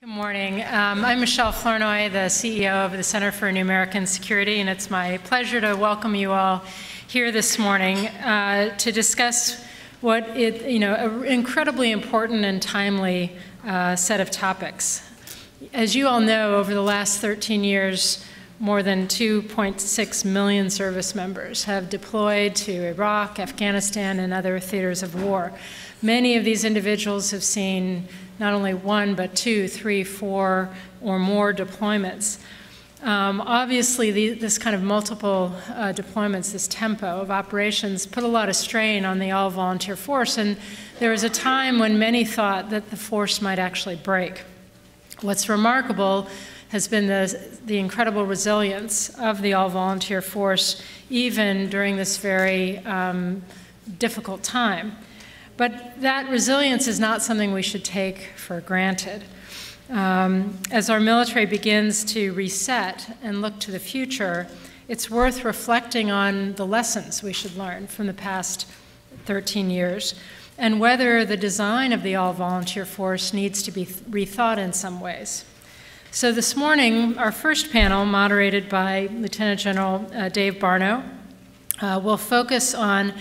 Good morning. I'm Michèle Flournoy, the CEO of the Center for New American Security, and it's my pleasure to welcome you all here this morning to discuss an incredibly important and timely set of topics. As you all know, over the last 13 years, more than 2.6 million service members have deployed to Iraq, Afghanistan, and other theaters of war. Many of these individuals have seen not only one, but 2, 3, 4, or more deployments. Obviously, this kind of multiple deployments, this tempo of operations, put a lot of strain on the all-volunteer force, and there was a time when many thought that the force might actually break. What's remarkable has been the incredible resilience of the all-volunteer force, even during this very difficult time. But that resilience is not something we should take for granted. As our military begins to reset and look to the future, it's worth reflecting on the lessons we should learn from the past 13 years and whether the design of the all-volunteer force needs to be rethought in some ways. So this morning, our first panel, moderated by Lieutenant General Dave Barno, will focus on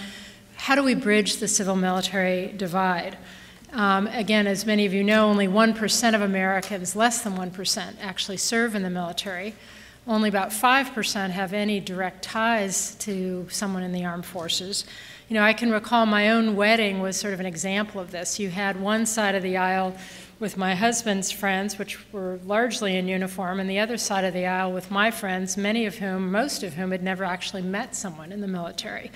how do we bridge the civil-military divide? Again, as many of you know, only 1% of Americans, less than 1%, actually serve in the military. Only about 5% have any direct ties to someone in the armed forces. You know, I can recall my own wedding was sort of an example of this. You had one side of the aisle with my husband's friends, which were largely in uniform, and the other side of the aisle with my friends, most of whom had never actually met someone in the military.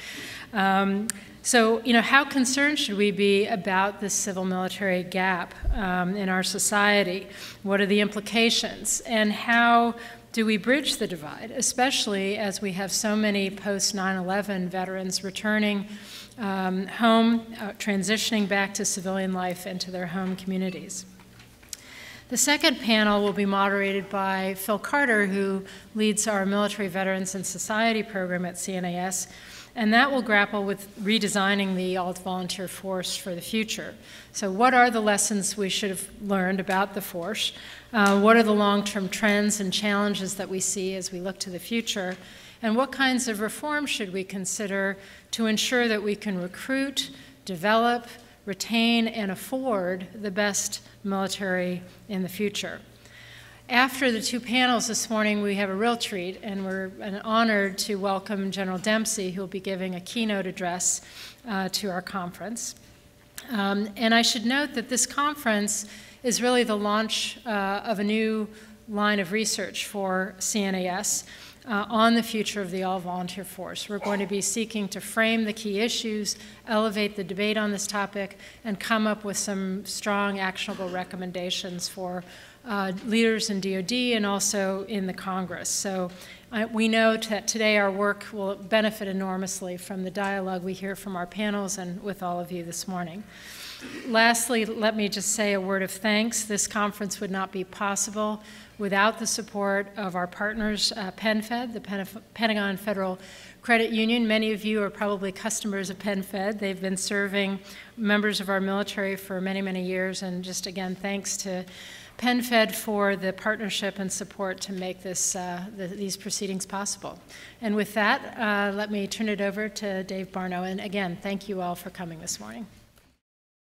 So, you know, how concerned should we be about this civil-military gap in our society? What are the implications? And how do we bridge the divide, especially as we have so many post-9/11 veterans returning home, transitioning back to civilian life and to their home communities? The second panel will be moderated by Phil Carter, who leads our Military Veterans and Society program at CNAS, and that will grapple with redesigning the all-volunteer force for the future. So what are the lessons we should have learned about the force? What are the long-term trends and challenges that we see as we look to the future? And what kinds of reforms should we consider to ensure that we can recruit, develop, retain, and afford the best military in the future? After the two panels this morning, we have a real treat, and we're honored to welcome General Dempsey, who will be giving a keynote address to our conference. And I should note that this conference is really the launch of a new line of research for CNAS on the future of the all-volunteer force. We're going to be seeking to frame the key issues, elevate the debate on this topic, and come up with some strong, actionable recommendations for leaders in DoD and also in the Congress. So we know that today our work will benefit enormously from the dialogue we hear from our panels and with all of you this morning. Lastly, let me just say a word of thanks. This conference would not be possible without the support of our partners, PenFed, the Pentagon Federal Credit Union. Many of you are probably customers of PenFed. They've been serving members of our military for many, many years, and just again, thanks to PenFed for the partnership and support to make these proceedings possible. And with that, let me turn it over to Dave Barno. And again, thank you all for coming this morning.